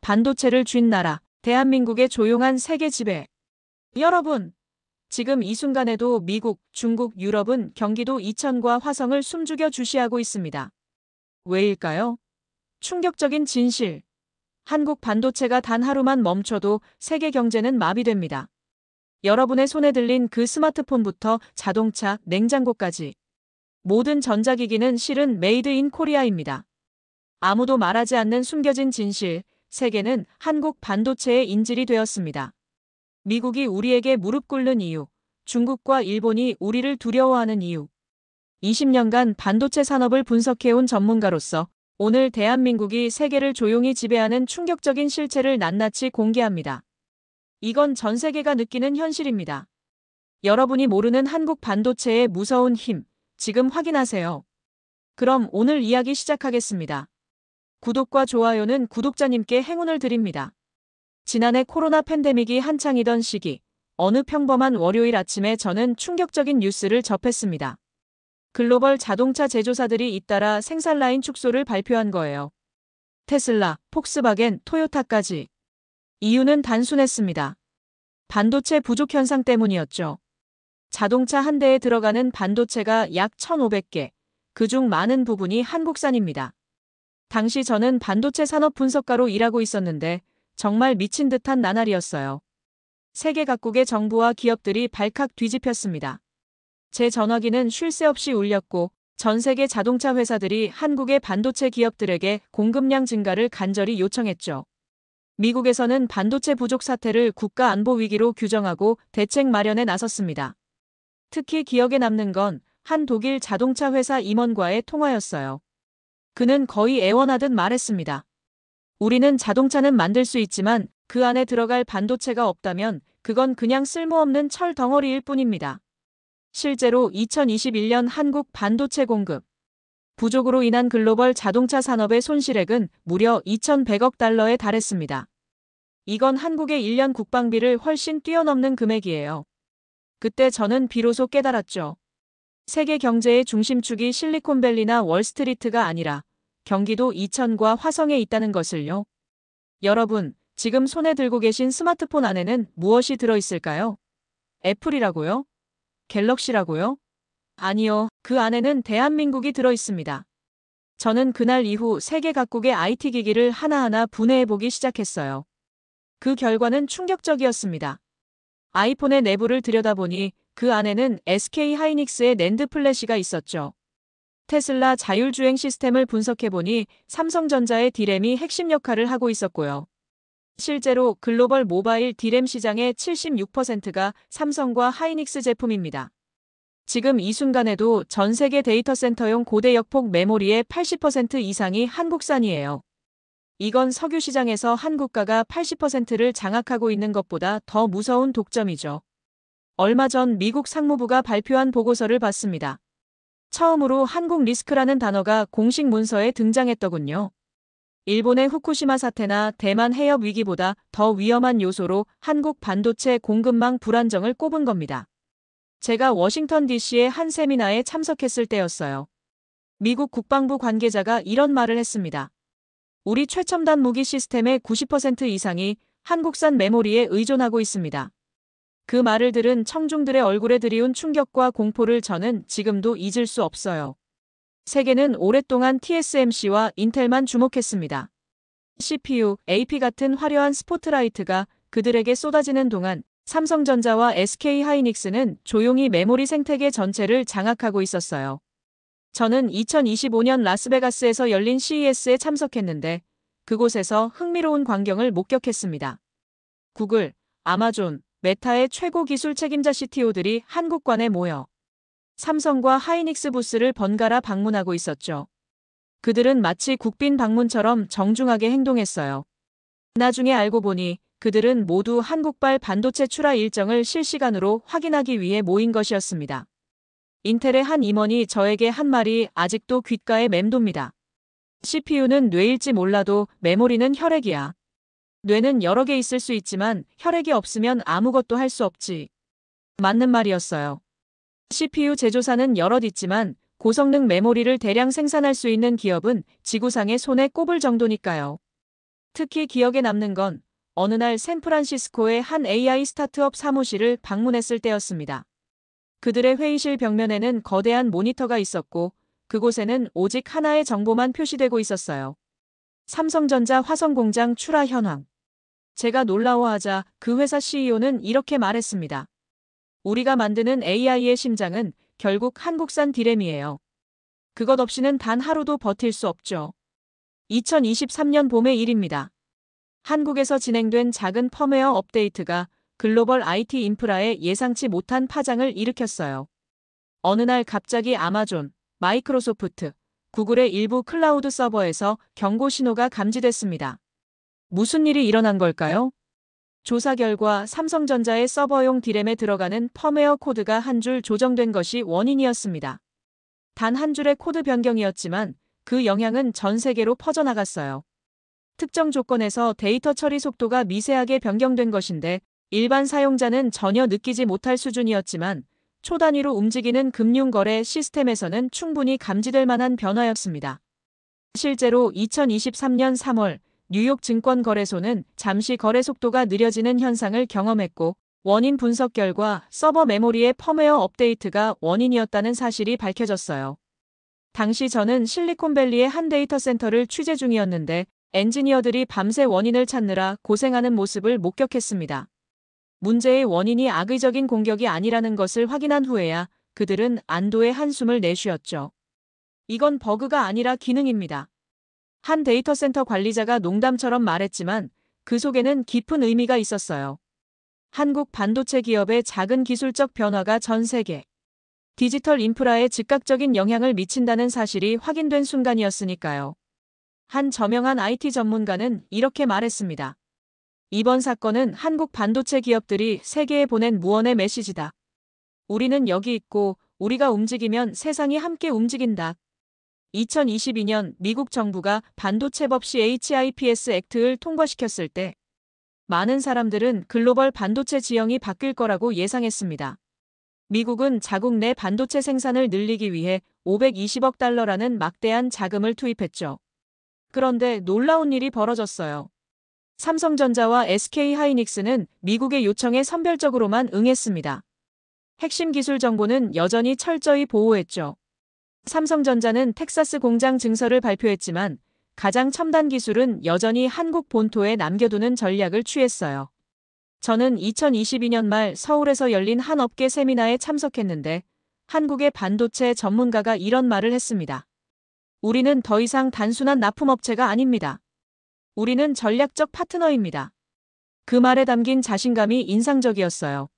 반도체를 쥔 나라, 대한민국의 조용한 세계 지배. 여러분, 지금 이 순간에도 미국, 중국, 유럽은 경기도 이천과 화성을 숨죽여 주시하고 있습니다. 왜일까요? 충격적인 진실. 한국 반도체가 단 하루만 멈춰도 세계 경제는 마비됩니다. 여러분의 손에 들린 그 스마트폰부터 자동차, 냉장고까지. 모든 전자기기는 실은 메이드 인 코리아입니다. 아무도 말하지 않는 숨겨진 진실, 세계는 한국 반도체의 인질이 되었습니다. 미국이 우리에게 무릎 꿇는 이유, 중국과 일본이 우리를 두려워하는 이유. 20년간 반도체 산업을 분석해온 전문가로서 오늘 대한민국이 세계를 조용히 지배하는 충격적인 실체를 낱낱이 공개합니다. 이건 전 세계가 느끼는 현실입니다. 여러분이 모르는 한국 반도체의 무서운 힘, 지금 확인하세요. 그럼 오늘 이야기 시작하겠습니다. 구독과 좋아요는 구독자님께 행운을 드립니다. 지난해 코로나 팬데믹이 한창이던 시기, 어느 평범한 월요일 아침에 저는 충격적인 뉴스를 접했습니다. 글로벌 자동차 제조사들이 잇따라 생산 라인 축소를 발표한 거예요. 테슬라, 폭스바겐, 토요타까지. 이유는 단순했습니다. 반도체 부족 현상 때문이었죠. 자동차 한 대에 들어가는 반도체가 약 1,500개, 그중 많은 부분이 한국산입니다. 당시 저는 반도체 산업 분석가로 일하고 있었는데 정말 미친 듯한 나날이었어요. 세계 각국의 정부와 기업들이 발칵 뒤집혔습니다. 제 전화기는 쉴 새 없이 울렸고 전 세계 자동차 회사들이 한국의 반도체 기업들에게 공급량 증가를 간절히 요청했죠. 미국에서는 반도체 부족 사태를 국가 안보 위기로 규정하고 대책 마련에 나섰습니다. 특히 기억에 남는 건 한 독일 자동차 회사 임원과의 통화였어요. 그는 거의 애원하듯 말했습니다. 우리는 자동차는 만들 수 있지만 그 안에 들어갈 반도체가 없다면 그건 그냥 쓸모없는 철 덩어리일 뿐입니다. 실제로 2021년 한국 반도체 공급 부족으로 인한 글로벌 자동차 산업의 손실액은 무려 2,100억 달러에 달했습니다. 이건 한국의 1년 국방비를 훨씬 뛰어넘는 금액이에요. 그때 저는 비로소 깨달았죠. 세계 경제의 중심축이 실리콘밸리나 월스트리트가 아니라 경기도 이천과 화성에 있다는 것을요. 여러분, 지금 손에 들고 계신 스마트폰 안에는 무엇이 들어있을까요? 애플이라고요? 갤럭시라고요? 아니요, 그 안에는 대한민국이 들어있습니다. 저는 그날 이후 세계 각국의 IT 기기를 하나하나 분해해보기 시작했어요. 그 결과는 충격적이었습니다. 아이폰의 내부를 들여다보니 그 안에는 SK 하이닉스의 낸드 플래시가 있었죠. 테슬라 자율주행 시스템을 분석해보니 삼성전자의 D램이 핵심 역할을 하고 있었고요. 실제로 글로벌 모바일 D램 시장의 76%가 삼성과 하이닉스 제품입니다. 지금 이 순간에도 전 세계 데이터 센터용 고대 역폭 메모리의 80% 이상이 한국산이에요. 이건 석유 시장에서 한국가가 80%를 장악하고 있는 것보다 더 무서운 독점이죠. 얼마 전 미국 상무부가 발표한 보고서를 봤습니다. 처음으로 한국 리스크라는 단어가 공식 문서에 등장했더군요. 일본의 후쿠시마 사태나 대만 해협 위기보다 더 위험한 요소로 한국 반도체 공급망 불안정을 꼽은 겁니다. 제가 워싱턴 DC의 한 세미나에 참석했을 때였어요. 미국 국방부 관계자가 이런 말을 했습니다. 우리 최첨단 무기 시스템의 90% 이상이 한국산 메모리에 의존하고 있습니다. 그 말을 들은 청중들의 얼굴에 드리운 충격과 공포를 저는 지금도 잊을 수 없어요. 세계는 오랫동안 TSMC와 인텔만 주목했습니다. CPU, AP 같은 화려한 스포트라이트가 그들에게 쏟아지는 동안 삼성전자와 SK 하이닉스는 조용히 메모리 생태계 전체를 장악하고 있었어요. 저는 2025년 라스베가스에서 열린 CES에 참석했는데 그곳에서 흥미로운 광경을 목격했습니다. 구글, 아마존, 메타의 최고 기술 책임자 CTO들이 한국관에 모여 삼성과 하이닉스 부스를 번갈아 방문하고 있었죠. 그들은 마치 국빈 방문처럼 정중하게 행동했어요. 나중에 알고 보니 그들은 모두 한국발 반도체 출하 일정을 실시간으로 확인하기 위해 모인 것이었습니다. 인텔의 한 임원이 저에게 한 말이 아직도 귓가에 맴돕니다. CPU는 뇌일지 몰라도 메모리는 혈액이야. 뇌는 여러 개 있을 수 있지만 혈액이 없으면 아무것도 할 수 없지. 맞는 말이었어요. CPU 제조사는 여럿 있지만 고성능 메모리를 대량 생산할 수 있는 기업은 지구상의 손에 꼽을 정도니까요. 특히 기억에 남는 건 어느 날 샌프란시스코의 한 AI 스타트업 사무실을 방문했을 때였습니다. 그들의 회의실 벽면에는 거대한 모니터가 있었고 그곳에는 오직 하나의 정보만 표시되고 있었어요. 삼성전자 화성공장 출하 현황. 제가 놀라워하자 그 회사 CEO는 이렇게 말했습니다. 우리가 만드는 AI의 심장은 결국 한국산 디램이에요. 그것 없이는 단 하루도 버틸 수 없죠. 2023년 봄의 일입니다. 한국에서 진행된 작은 펌웨어 업데이트가 글로벌 IT 인프라에 예상치 못한 파장을 일으켰어요. 어느 날 갑자기 아마존, 마이크로소프트, 구글의 일부 클라우드 서버에서 경고 신호가 감지됐습니다. 무슨 일이 일어난 걸까요? 조사 결과 삼성전자의 서버용 디램에 들어가는 펌웨어 코드가 한 줄 조정된 것이 원인이었습니다. 단 한 줄의 코드 변경이었지만 그 영향은 전 세계로 퍼져나갔어요. 특정 조건에서 데이터 처리 속도가 미세하게 변경된 것인데 일반 사용자는 전혀 느끼지 못할 수준이었지만 초단위로 움직이는 금융거래 시스템에서는 충분히 감지될 만한 변화였습니다. 실제로 2023년 3월 뉴욕 증권거래소는 잠시 거래 속도가 느려지는 현상을 경험했고 원인 분석 결과 서버 메모리의 펌웨어 업데이트가 원인이었다는 사실이 밝혀졌어요. 당시 저는 실리콘밸리의 한 데이터 센터를 취재 중이었는데 엔지니어들이 밤새 원인을 찾느라 고생하는 모습을 목격했습니다. 문제의 원인이 악의적인 공격이 아니라는 것을 확인한 후에야 그들은 안도의 한숨을 내쉬었죠. 이건 버그가 아니라 기능입니다. 한 데이터 센터 관리자가 농담처럼 말했지만 그 속에는 깊은 의미가 있었어요. 한국 반도체 기업의 작은 기술적 변화가 전 세계 디지털 인프라에 즉각적인 영향을 미친다는 사실이 확인된 순간이었으니까요. 한 저명한 IT 전문가는 이렇게 말했습니다. 이번 사건은 한국 반도체 기업들이 세계에 보낸 무언의 메시지다. 우리는 여기 있고 우리가 움직이면 세상이 함께 움직인다. 2022년 미국 정부가 반도체법 CHIPS 액트를 통과시켰을 때 많은 사람들은 글로벌 반도체 지형이 바뀔 거라고 예상했습니다. 미국은 자국 내 반도체 생산을 늘리기 위해 520억 달러라는 막대한 자금을 투입했죠. 그런데 놀라운 일이 벌어졌어요. 삼성전자와 SK하이닉스는 미국의 요청에 선별적으로만 응했습니다. 핵심 기술 정보는 여전히 철저히 보호했죠. 삼성전자는 텍사스 공장 증설을 발표했지만 가장 첨단 기술은 여전히 한국 본토에 남겨두는 전략을 취했어요. 저는 2022년 말 서울에서 열린 한 업계 세미나에 참석했는데 한국의 반도체 전문가가 이런 말을 했습니다. 우리는 더 이상 단순한 납품업체가 아닙니다. 우리는 전략적 파트너입니다. 그 말에 담긴 자신감이 인상적이었어요.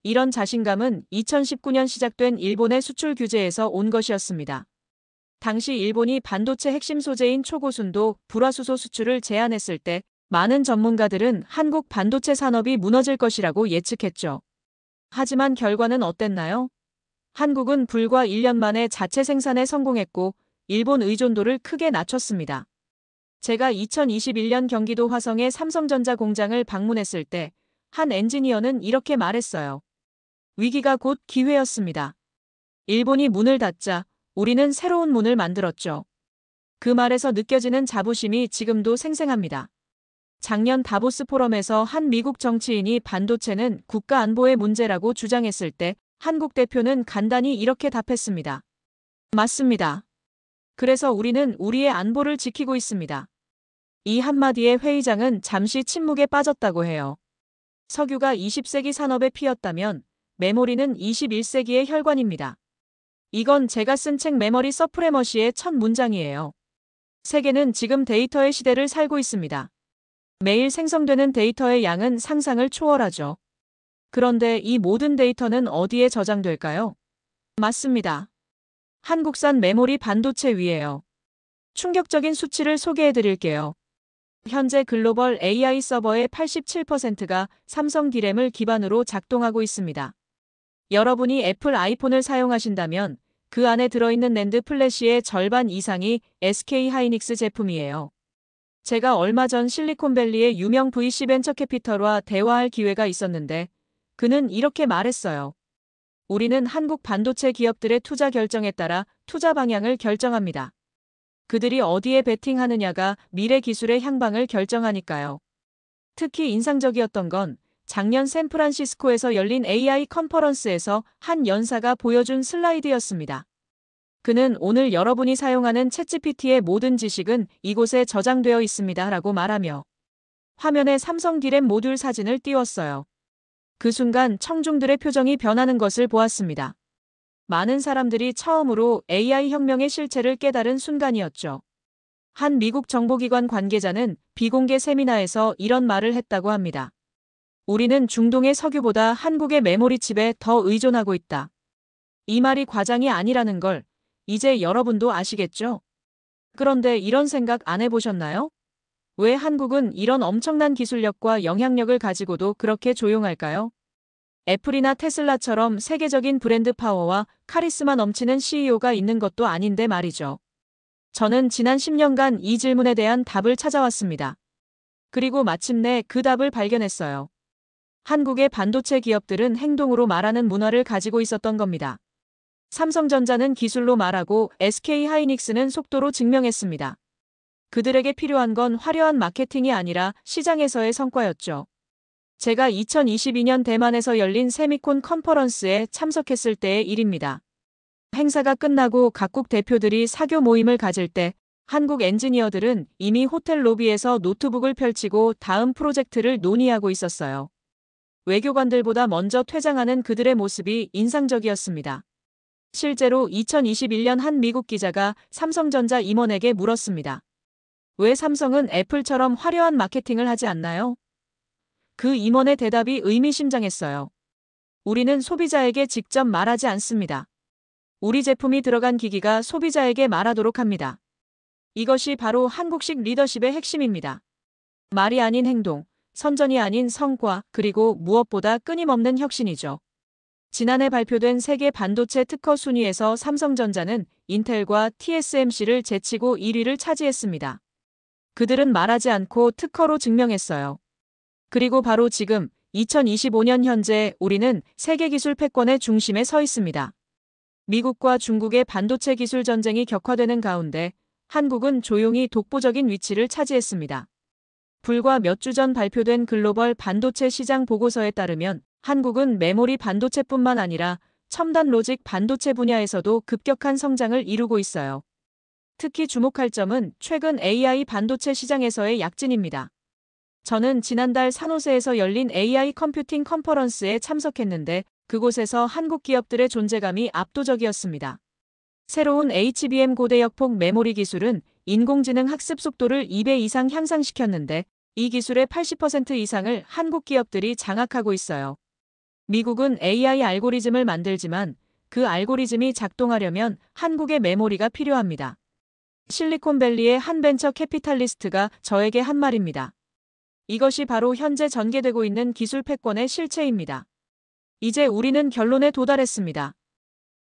이런 자신감은 2019년 시작된 일본의 수출 규제에서 온 것이었습니다. 당시 일본이 반도체 핵심 소재인 초고순도 불화수소 수출을 제한했을 때 많은 전문가들은 한국 반도체 산업이 무너질 것이라고 예측했죠. 하지만 결과는 어땠나요? 한국은 불과 1년 만에 자체 생산에 성공했고 일본 의존도를 크게 낮췄습니다. 제가 2021년 경기도 화성의 삼성전자 공장을 방문했을 때 한 엔지니어는 이렇게 말했어요. 위기가 곧 기회였습니다. 일본이 문을 닫자 우리는 새로운 문을 만들었죠. 그 말에서 느껴지는 자부심이 지금도 생생합니다. 작년 다보스 포럼에서 한 미국 정치인이 반도체는 국가 안보의 문제라고 주장했을 때 한국 대표는 간단히 이렇게 답했습니다. 맞습니다. 그래서 우리는 우리의 안보를 지키고 있습니다. 이 한마디에 회의장은 잠시 침묵에 빠졌다고 해요. 석유가 20세기 산업의 피였다면 메모리는 21세기의 혈관입니다. 이건 제가 쓴 책 메모리 서프레머시의 첫 문장이에요. 세계는 지금 데이터의 시대를 살고 있습니다. 매일 생성되는 데이터의 양은 상상을 초월하죠. 그런데 이 모든 데이터는 어디에 저장될까요? 맞습니다. 한국산 메모리 반도체 위에요. 충격적인 수치를 소개해 드릴게요. 현재 글로벌 AI 서버의 87%가 삼성 디램을 기반으로 작동하고 있습니다. 여러분이 애플 아이폰을 사용하신다면 그 안에 들어있는 낸드 플래시의 절반 이상이 SK하이닉스 제품이에요. 제가 얼마 전 실리콘밸리의 유명 VC 벤처캐피털과 대화할 기회가 있었는데 그는 이렇게 말했어요. 우리는 한국 반도체 기업들의 투자 결정에 따라 투자 방향을 결정합니다. 그들이 어디에 베팅하느냐가 미래 기술의 향방을 결정하니까요. 특히 인상적이었던 건 작년 샌프란시스코에서 열린 AI 컨퍼런스에서 한 연사가 보여준 슬라이드였습니다. 그는 오늘 여러분이 사용하는 챗GPT의 모든 지식은 이곳에 저장되어 있습니다 라고 말하며 화면에 삼성 디램 모듈 사진을 띄웠어요. 그 순간 청중들의 표정이 변하는 것을 보았습니다. 많은 사람들이 처음으로 AI 혁명의 실체를 깨달은 순간이었죠. 한 미국 정보기관 관계자는 비공개 세미나에서 이런 말을 했다고 합니다. 우리는 중동의 석유보다 한국의 메모리 칩에 더 의존하고 있다. 이 말이 과장이 아니라는 걸 이제 여러분도 아시겠죠? 그런데 이런 생각 안 해보셨나요? 왜 한국은 이런 엄청난 기술력과 영향력을 가지고도 그렇게 조용할까요? 애플이나 테슬라처럼 세계적인 브랜드 파워와 카리스마 넘치는 CEO가 있는 것도 아닌데 말이죠. 저는 지난 10년간 이 질문에 대한 답을 찾아왔습니다. 그리고 마침내 그 답을 발견했어요. 한국의 반도체 기업들은 행동으로 말하는 문화를 가지고 있었던 겁니다. 삼성전자는 기술로 말하고 SK하이닉스는 속도로 증명했습니다. 그들에게 필요한 건 화려한 마케팅이 아니라 시장에서의 성과였죠. 제가 2022년 대만에서 열린 세미콘 컨퍼런스에 참석했을 때의 일입니다. 행사가 끝나고 각국 대표들이 사교 모임을 가질 때 한국 엔지니어들은 이미 호텔 로비에서 노트북을 펼치고 다음 프로젝트를 논의하고 있었어요. 외교관들보다 먼저 퇴장하는 그들의 모습이 인상적이었습니다. 실제로 2021년 한 미국 기자가 삼성전자 임원에게 물었습니다. 왜 삼성은 애플처럼 화려한 마케팅을 하지 않나요? 그 임원의 대답이 의미심장했어요. 우리는 소비자에게 직접 말하지 않습니다. 우리 제품이 들어간 기기가 소비자에게 말하도록 합니다. 이것이 바로 한국식 리더십의 핵심입니다. 말이 아닌 행동, 선전이 아닌 성과, 그리고 무엇보다 끊임없는 혁신이죠. 지난해 발표된 세계 반도체 특허 순위에서 삼성전자는 인텔과 TSMC를 제치고 1위를 차지했습니다. 그들은 말하지 않고 특허로 증명했어요. 그리고 바로 지금 2025년 현재 우리는 세계 기술 패권의 중심에 서 있습니다. 미국과 중국의 반도체 기술 전쟁이 격화되는 가운데 한국은 조용히 독보적인 위치를 차지했습니다. 불과 몇 주 전 발표된 글로벌 반도체 시장 보고서에 따르면 한국은 메모리 반도체뿐만 아니라 첨단 로직 반도체 분야에서도 급격한 성장을 이루고 있어요. 특히 주목할 점은 최근 AI 반도체 시장에서의 약진입니다. 저는 지난달 산호세에서 열린 AI 컴퓨팅 컨퍼런스에 참석했는데 그곳에서 한국 기업들의 존재감이 압도적이었습니다. 새로운 HBM 고대역폭 메모리 기술은 인공지능 학습 속도를 2배 이상 향상시켰는데 이 기술의 80% 이상을 한국 기업들이 장악하고 있어요. 미국은 AI 알고리즘을 만들지만 그 알고리즘이 작동하려면 한국의 메모리가 필요합니다. 실리콘밸리의 한 벤처 캐피탈리스트가 저에게 한 말입니다. 이것이 바로 현재 전개되고 있는 기술 패권의 실체입니다. 이제 우리는 결론에 도달했습니다.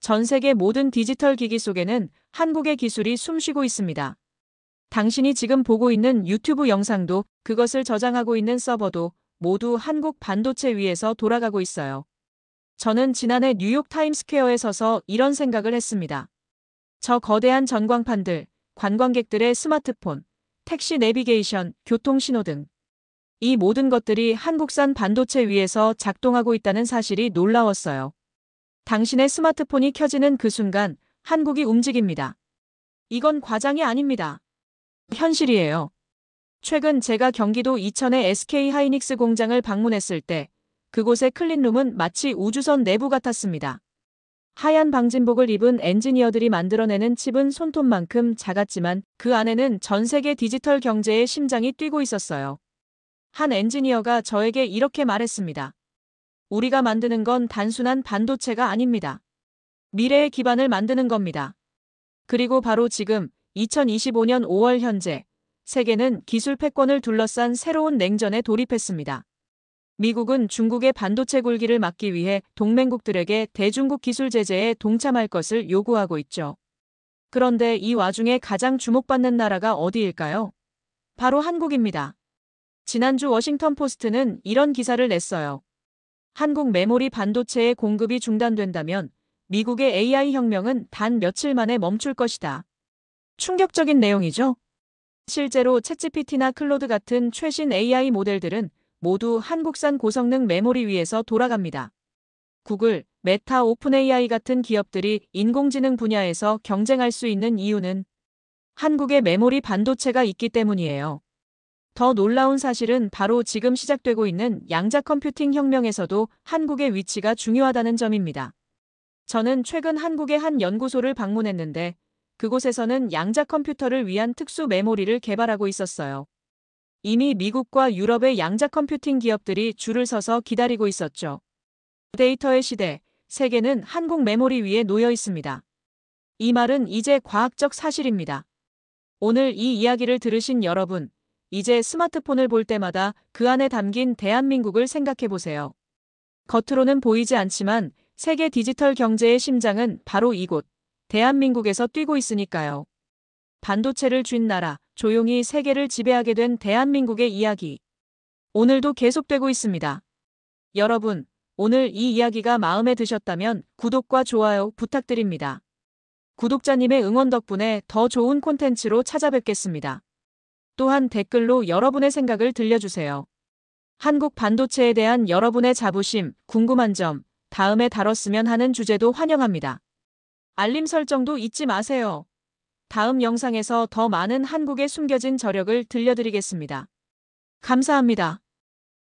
전 세계 모든 디지털 기기 속에는 한국의 기술이 숨쉬고 있습니다. 당신이 지금 보고 있는 유튜브 영상도 그것을 저장하고 있는 서버도 모두 한국 반도체 위에서 돌아가고 있어요. 저는 지난해 뉴욕 타임스퀘어에 서서 이런 생각을 했습니다. 저 거대한 전광판들, 관광객들의 스마트폰, 택시 내비게이션, 교통신호등. 이 모든 것들이 한국산 반도체 위에서 작동하고 있다는 사실이 놀라웠어요. 당신의 스마트폰이 켜지는 그 순간 한국이 움직입니다. 이건 과장이 아닙니다. 현실이에요. 최근 제가 경기도 이천의 SK하이닉스 공장을 방문했을 때 그곳의 클린룸은 마치 우주선 내부 같았습니다. 하얀 방진복을 입은 엔지니어들이 만들어내는 칩은 손톱만큼 작았지만 그 안에는 전 세계 디지털 경제의 심장이 뛰고 있었어요. 한 엔지니어가 저에게 이렇게 말했습니다. 우리가 만드는 건 단순한 반도체가 아닙니다. 미래의 기반을 만드는 겁니다. 그리고 바로 지금 2025년 5월 현재 세계는 기술 패권을 둘러싼 새로운 냉전에 돌입했습니다. 미국은 중국의 반도체 굴기를 막기 위해 동맹국들에게 대중국 기술 제재에 동참할 것을 요구하고 있죠. 그런데 이 와중에 가장 주목받는 나라가 어디일까요? 바로 한국입니다. 지난주 워싱턴 포스트는 이런 기사를 냈어요. 한국 메모리 반도체의 공급이 중단된다면 미국의 AI 혁명은 단 며칠 만에 멈출 것이다. 충격적인 내용이죠. 실제로 챗GPT나 클로드 같은 최신 AI 모델들은 모두 한국산 고성능 메모리 위에서 돌아갑니다. 구글, 메타, 오픈 AI 같은 기업들이 인공지능 분야에서 경쟁할 수 있는 이유는 한국에 메모리 반도체가 있기 때문이에요. 더 놀라운 사실은 바로 지금 시작되고 있는 양자 컴퓨팅 혁명에서도 한국의 위치가 중요하다는 점입니다. 저는 최근 한국의 한 연구소를 방문했는데 그곳에서는 양자 컴퓨터를 위한 특수 메모리를 개발하고 있었어요. 이미 미국과 유럽의 양자 컴퓨팅 기업들이 줄을 서서 기다리고 있었죠. 데이터의 시대, 세계는 한국 메모리 위에 놓여 있습니다. 이 말은 이제 과학적 사실입니다. 오늘 이 이야기를 들으신 여러분, 이제 스마트폰을 볼 때마다 그 안에 담긴 대한민국을 생각해 보세요. 겉으로는 보이지 않지만 세계 디지털 경제의 심장은 바로 이곳, 대한민국에서 뛰고 있으니까요. 반도체를 쥔 나라, 조용히 세계를 지배하게 된 대한민국의 이야기. 오늘도 계속되고 있습니다. 여러분, 오늘 이 이야기가 마음에 드셨다면 구독과 좋아요 부탁드립니다. 구독자님의 응원 덕분에 더 좋은 콘텐츠로 찾아뵙겠습니다. 또한 댓글로 여러분의 생각을 들려주세요. 한국 반도체에 대한 여러분의 자부심, 궁금한 점, 다음에 다뤘으면 하는 주제도 환영합니다. 알림 설정도 잊지 마세요. 다음 영상에서 더 많은 한국의 숨겨진 저력을 들려드리겠습니다. 감사합니다.